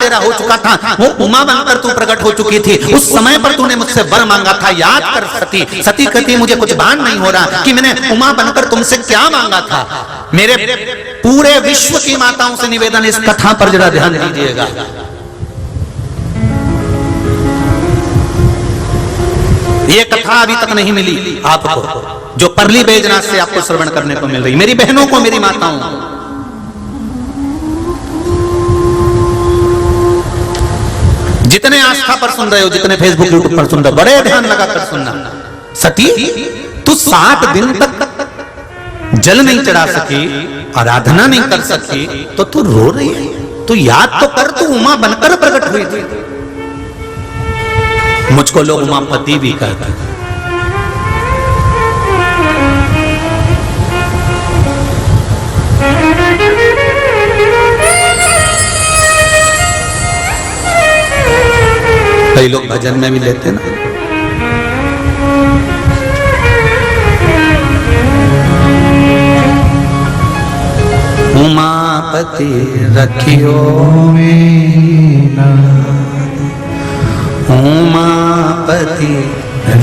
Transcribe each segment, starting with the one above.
तेरा हो चुका था, वो उमा बनकर तू प्रकट हो चुकी थी। उस समय पर तूने मुझसे वर मांगा था, याद कर सती। सती कहती मुझे कुछ भान नहीं हो रहा कि मैंने उमा बनकर तुमसे क्या मांगा था। मेरे पूरे विश्व की माताओं से निवेदन, इस कथा पर जरा ध्यान दीजिएगा। ये कथा अभी तक नहीं मिली आपको, जो परली बैजनाथ से आपको श्रवण करने को मिल रही। मेरी बहनों को, मेरी माताओं, जितने आस्था पर सुन रहे हो, जितने फेसबुक यूट्यूब पर सुन रहे हो, बड़े ध्यान लगाकर सुनना। सती, तू 7 दिन तक जल नहीं चढ़ा सकी, आराधना नहीं कर सकी, तो तू रो रही है। तू याद तो कर, तू उमा बनकर प्रकट हुई थी। मुझको लोग उमापति भी कहते हैं। कई लोग भजन में भी लेते ना, उमापति रखियो मेरा, उमापति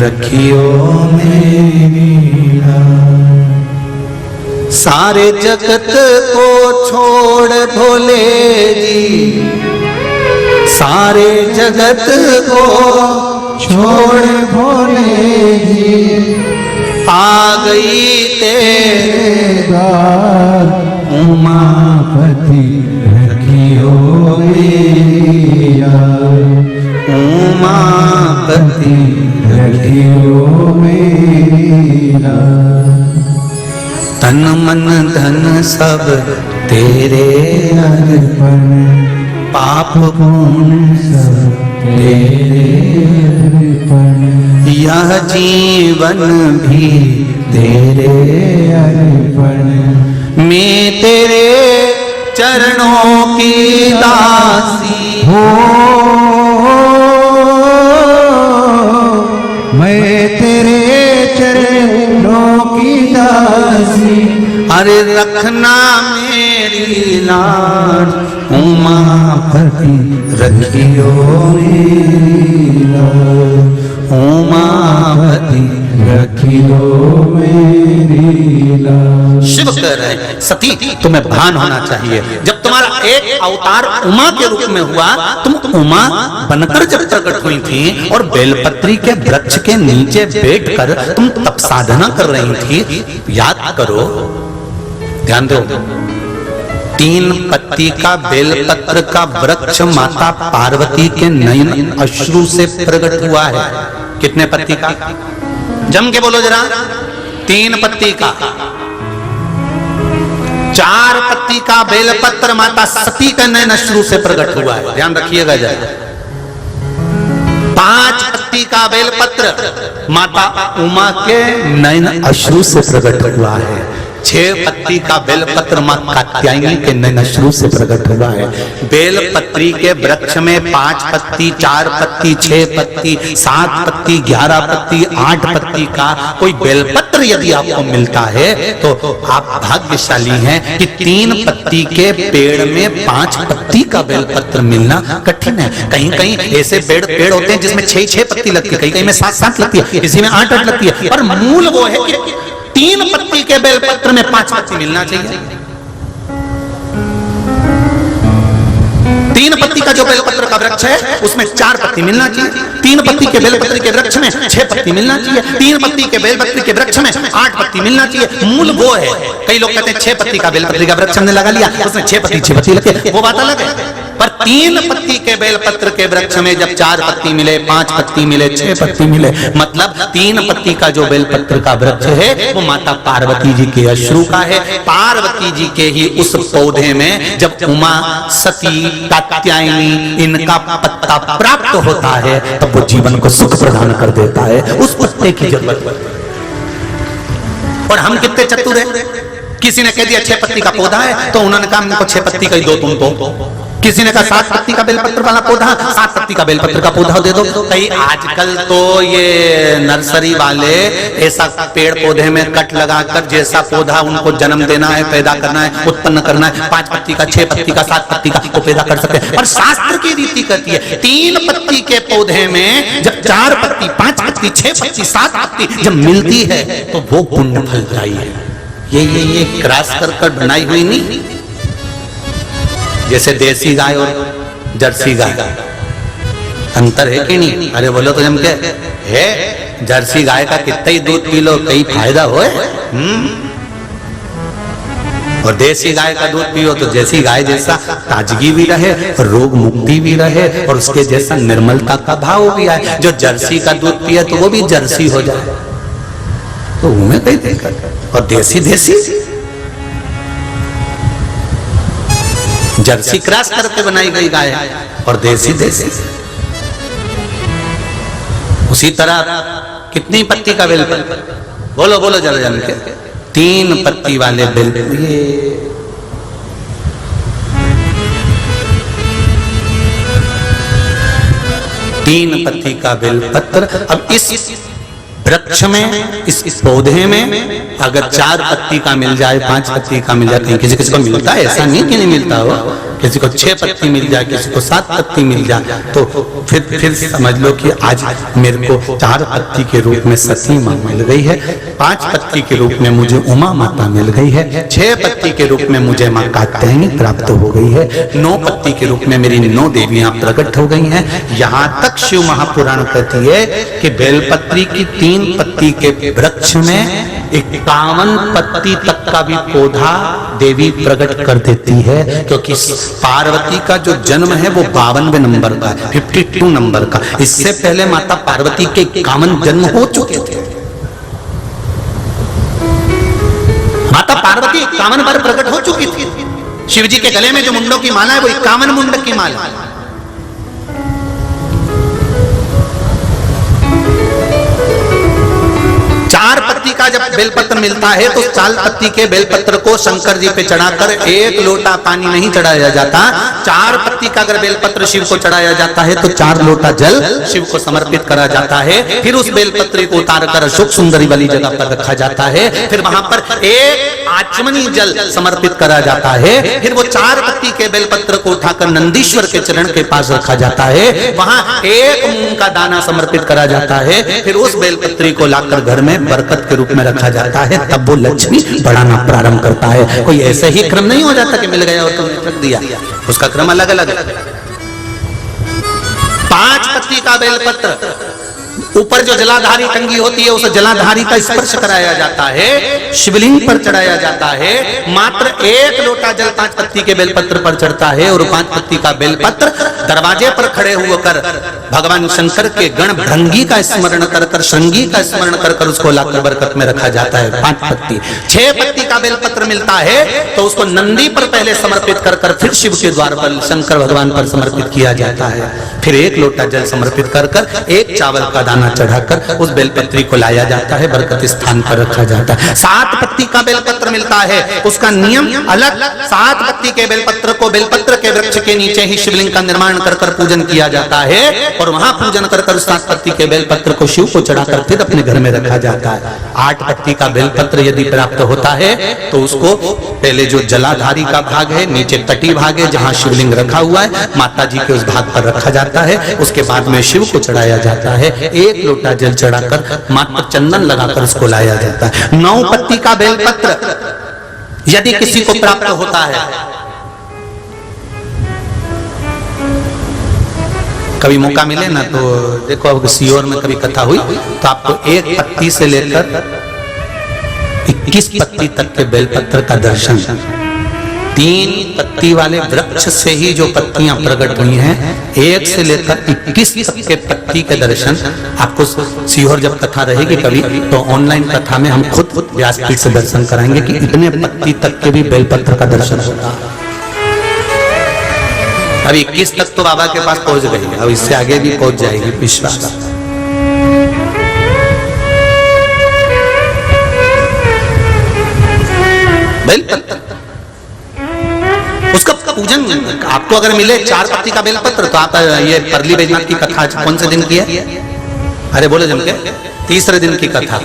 रखियो मेरा। सारे जगत को छोड़ भोले जी, सारे जगत को छोड़ भोले जी, आ गई तेरे द्वार, उमापति रखियो मेरा, उमापति रखियो मेरा। तन मन धन सब तेरे अर्पण, पाप पुण्य सब तेरे अर्पण, यह जीवन भी तेरे अर्पण। मैं तेरे चरणों की दासी हो, मैं तेरे चरणों की दासी। अरे रखना मेरी लाज, उमापति रखियो मेरी लाज, उमापति रखियो मेरी लाज। शिव कह रहे हैं, सती तुम्हें भान होना चाहिए। जब तुम्हारा एक अवतार उमा के रूप में हुआ, तुम उमा बनकर जब प्रकट हुई थी और बेलपत्री के वृक्ष के नीचे बैठकर तुम तप साधना कर रही थी, याद करो, ध्यान दो। 3 पत्ती का बेलपत्र का वृक्ष माता पार्वती के नयन अश्रु से प्रकट हुआ है। कितने पत्ती का? जम के बोलो जरा। 3 पत्ती का। 4 पत्ती का बेलपत्र माता सती के नयन अश्रु से प्रकट हुआ है, ध्यान रखिएगा जरा। 5 पत्ती का बेलपत्र माता उमा के नयन अश्रु से प्रकट हुआ है। 6 पत्ती का बेलपत्र मां कात्यायनी के नयन अश्रु से प्रकट हुआ है। बेलपत्री के वृक्ष में 5 पत्ती, 4 पत्ती, 6 पत्ती, 7 पत्ती, 11 पत्ती, 8 पत्ती का कोई बेलपत्र यदि आपको मिलता है तो आप भाग्यशाली हैं कि 3 पत्ती के पेड़ में 5 पत्ती का बेलपत्र मिलना कठिन है। कहीं कहीं ऐसे पेड़ होते हैं जिसमें 6 पत्ती लगती है, कहीं में 7 लगती है, किसी में 8 लगती है, पर मूल वो है कि 3 पत्ती के बेलपत्र में 5 पत्ती मिलना चाहिए। 3 पत्ती का जो बेलपत्र का वृक्ष है उसमें 4 पत्ती मिलना चाहिए। 3 पत्ती के बेलपत्र के वृक्ष में 6 पत्ती मिलना चाहिए। 3 पत्ती के बेलपत्र के वृक्ष में 8 पत्ती मिलना चाहिए। मूल वो है। कई लोग कहते हैं 6 पत्ती का बेलपत्र का वृक्ष हमने लगा लिया, उसमें 6 पत्ती लगे, वो बात अलग है। पर 3 पत्ती के बेलपत्र के वृक्ष में जब 4 पत्ती मिले, 5 पत्ती मिले, 6 पत्ती मिले, मतलब 3 पत्ती का जो बेलपत्र का वृक्ष है वो माता पार्वती जी के अश्रु का है। पार्वती जी के ही उस पौधे में जब उमा, सती, कात्यायनी इनका पत्ता प्राप्त होता है तब वो जीवन को सुख प्रदान कर देता है। उस पत्ते की जरूरत पड़ती है। और हम कितने चतुर हैं। किसी ने कह दिया 6 पत्ती का पौधा है तो उन्होंने कहा हमको 6 पत्ती का ही दो तुम तो। किसी ने कहा 7 पत्ती का बेलपत्र वाला पौधा, 7 पत्ती का बेलपत्र का पौधा दे दो। कई आजकल तो ये नर्सरी वाले ऐसा पेड़ पौधे में कट लगाकर जैसा पौधा उनको जन्म देना है, पैदा करना है, उत्पन्न करना है, 5 पत्ती का, 6 पत्ती का, 7 पत्ती का वो पैदा कर सकते हैं। पर शास्त्र की रीति कहती है 3 पत्ती के पौधे में जब 4 पत्ती, 5 पत्ती, 6 पत्ती, 7 पत्ती जब मिलती है तो वो पुण्य फलदायी है। ये क्रॉस कर बनाई हुई नहीं, जैसे देसी गाय और जर्सी गाय अंतर है कि नहीं? अरे बोलो तो जम के है, जर्सी गाय का कितना ही दूध पी लो कई फायदा होए, और देसी गाय का दूध पियो तो जैसी गाय जैसा ताजगी भी रहे, रोग मुक्ति भी रहे और उसके जैसा निर्मलता का भाव भी आए। जो जर्सी का दूध पिए तो वो भी जर्सी हो जाए, तो उन्हें कहीं दिक्कत। और देसी देसी जर्सी क्रॉस करके बनाई गई गाय और देसी देसी। उसी तरह कितनी पत्ती का बेल, बोलो बोलो जरा जन के, 3 पत्ती वाले बेल, ये 3 पत्ती का बेलपत्र। अब इस वृक्ष में, इस पौधे में अगर 4 पत्ती का मिल जाए, 5 पत्ती का मिल जाए, कहीं किसी किसी को मिलता है, ऐसा नहीं कि नहीं मिलता हो, किसी को 6 पत्ती मिल जाए, किसी को 7 पत्ती मिल जाए, तो फिर समझ लो कि आज मेरे को 4 पत्ती के रूप में सती माँ मिल गई है, 5 पत्ती के रूप में मुझे उमा माता मिल गई है, 6 पत्ती के रूप में मुझे माँ कात्यायनी प्राप्त हो गई है, 9 पत्ती के रूप में मेरी 9 देवियां प्रकट हो गई हैं। यहाँ तक शिव महापुराण कहती है कि बेलपत्री की 3 पत्ती के वृक्ष में 51 पत्ती तक का भी पौधा देवी प्रकट कर देती है, क्योंकि पार्वती का जो जन्म है वो 52वें नंबर का है, 52 नंबर का। इससे पहले माता पार्वती के 51 जन्म हो चुके थे। माता पार्वती 51 बार प्रकट हो चुकी थी। शिव जी के गले में जो मुंडों की माला है वो 51 मुंडक की माला है। चार पत्ती का जब बेलपत्र मिलता है तो 4 पत्ती के बेलपत्र को शंकर जी पे चढ़ाकर 1 लोटा पानी नहीं चढ़ाया जाता। 4 पत्ती का अगर बेलपत्र शिव को चढ़ाया जाता है तो 4 लोटा जल शिव को समर्पित करा जाता है। फिर उस बेलपत्र को उतार कर अशोक सुंदरी वाली जगह पर रखा जाता है। फिर वहां पर 1 आचमनी जल समर्पित करा जाता है। फिर वो 4 पत्ती के बेलपत्र को उठाकर नंदीश्वर के चरण के पास रखा जाता है। वहां 1 मूंग का दाना समर्पित करा जाता है। फिर उस बेलपत्री को लाकर घर में बरकत के रूप में रखा जाता है। तब वो लक्ष्मी बढ़ाना प्रारंभ करता है। कोई ऐसे ही क्रम नहीं हो जाता कि मिल गया और तुमने रख दिया, उसका क्रम अलग अलग है। 5 पत्ती का बेलपत्र, ऊपर जो जलाधारी टंगी होती है उस जलाधारी का स्पर्श कराया जाता है, शिवलिंग पर चढ़ाया जाता है। मात्र 1 लोटा जल 5 पत्ती के बेलपत्र पर चढ़ता है और 5 पत्ती का बेलपत्र दरवाजे पर खड़े होकर भगवान शंकर के गण भृंगी का स्मरण कर श्रृंगी का स्मरण कर उसको लाकर बरकत में रखा जाता है। 5 पत्ती 6 पत्ती का बेलपत्र मिलता है तो उसको नंदी पर पहले समर्पित कर फिर शिव के द्वार पर शंकर भगवान पर समर्पित किया जाता है। फिर 1 लोटा जल समर्पित कर 1 चावल का दाना चढ़ाकर उस बेलपत्री को लाया जाता है, बरकत स्थान पर रखा जाता है। 7 पत्ती का बेलपत्र मिलता है, उसका नियम अलग। 7 पत्ती के बेलपत्र को बेलपत्र के वृक्ष के नीचे ही शिवलिंग का निर्माण कर पूजन किया जाता है और वहां पूजन कर 7 पत्ती के बेलपत्र को शिव को चढ़ाकर फिर अपने घर में रखा जाता है। 8 पत्ती का बेलपत्र यदि प्राप्त होता है तो उसको पहले जो जलाधारी का भाग है, नीचे तटी भाग है जहां शिवलिंग रखा हुआ है, माता जी के उस भाग पर रखा जाता है। उसके बाद में शिव को चढ़ाया जाता है। 1 लोटा जल चढ़ाकर मात्र चंदन लगाकर उसको लाया जाता है। 9 पत्ती का बेलपत्र यदि किसी को प्राप्त होता है, कभी मौका मिले ना तो देखो, अब सीहोर में कभी कथा हुई तो आपको 1 पत्ती से लेकर 21 पत्ती तक के बेलपत्र का दर्शन, 3 पत्ती वाले वृक्ष से ही जो पत्तियां प्रकट हुई हैं, 1 से लेकर 21 तक के पत्ती के दर्शन आपको सीहोर जब कथा रहेगी कभी तो ऑनलाइन कथा में हम खुद व्यासपीठ से दर्शन कराएंगे कि इतने पत्ती तक के भी बेलपत्र का दर्शन होगा। अभी 21 तक तो बाबा के पास पहुंच गई, अब इससे आगे भी पहुंच जाएगी विश्वास। बेलपत्र उसका पूजन आपको अगर मिले 4 पत्ती का बेलपत्र तो आप ये परली बैजनाथ की कथा आज कौन से दिन की है? अरे बोले जम के, तीसरे दिन की कथा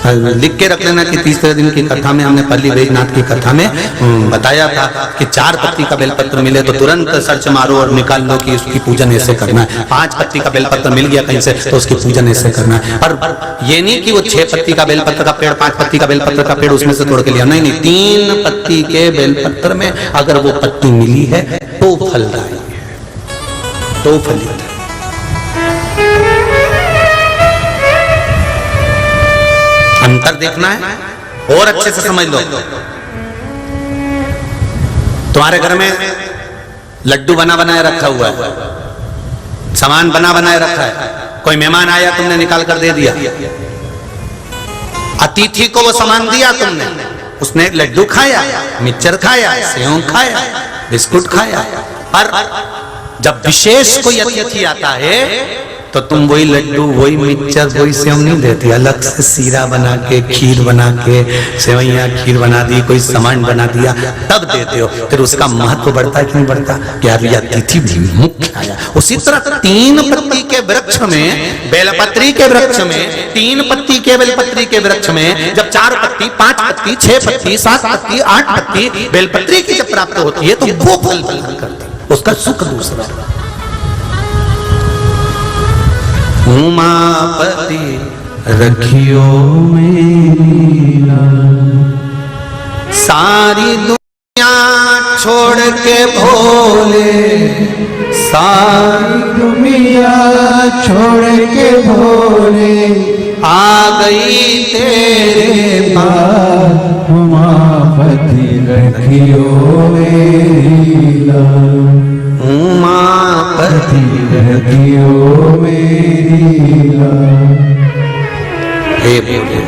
लिख के रख लेना कि तीसरे दिन की कथा में हमने परली बैजनाथ की कथा में बताया था कि 4 पत्ती का बेलपत्र मिले तो तुरंत सर्च मारो और निकाल लो कि उसकी पूजन ऐसे करना है। 5 पत्ती का बेलपत्र मिल गया कहीं से तो उसकी पूजन ऐसे करना है। और ये नहीं कि वो 6 पत्ती का बेलपत्र का पेड़, 5 पत्ती का बेलपत्र का पेड़ उसमें से तोड़ के लिया, नहीं नहीं, 3 पत्ती के बेलपत्र में अगर वो पत्ती मिली है तो फलदायी है, तो फलित है। अंतर देखना है और अच्छे से समझ लो। तुम्हारे घर में लड्डू बना बनाए रखा हुआ है, सामान बना बनाए रखा है, कोई मेहमान आया तुमने निकाल कर दे दिया, अतिथि को वो सामान दिया तुमने, उसने लड्डू खाया, मिक्सचर खाया, सेव खाया, बिस्कुट खाया, पर जब विशेष कोई अतिथि आता है तो तुम वही लड्डू, वही मिक्सचर, वही सेव नहीं देती, अलग से सीरा बना के, खीर बना के, सेवैयां खीर बना दी, कोई सामान बना दिया, तब देते हो। फिर उसका महत्व बढ़ता है कि नहीं बढ़ता? कि यार ये अतिथि भी मुख्य आया। उसी तरह 3 पत्ती के वृक्ष में, बेलपत्री के वृक्ष में, 3 पत्ती के बेलपत्री के वृक्ष में जब 4 पत्ती, 5 पत्ती, 6 पत्ती, 7 पत्ती, 8 पत्ती बेलपत्री की जब प्राप्त होती है तो वो फल करती है, उसका सुख दूसरा। उमापति रखियो मेरी लाज, सारी दुनिया छोड़ के भोले, सारी दुनिया छोड़ के भोले आ गई तेरे पास। उमापति रखियो मेरी लाज, उमापति रखियो मेरी लाज। हे भोले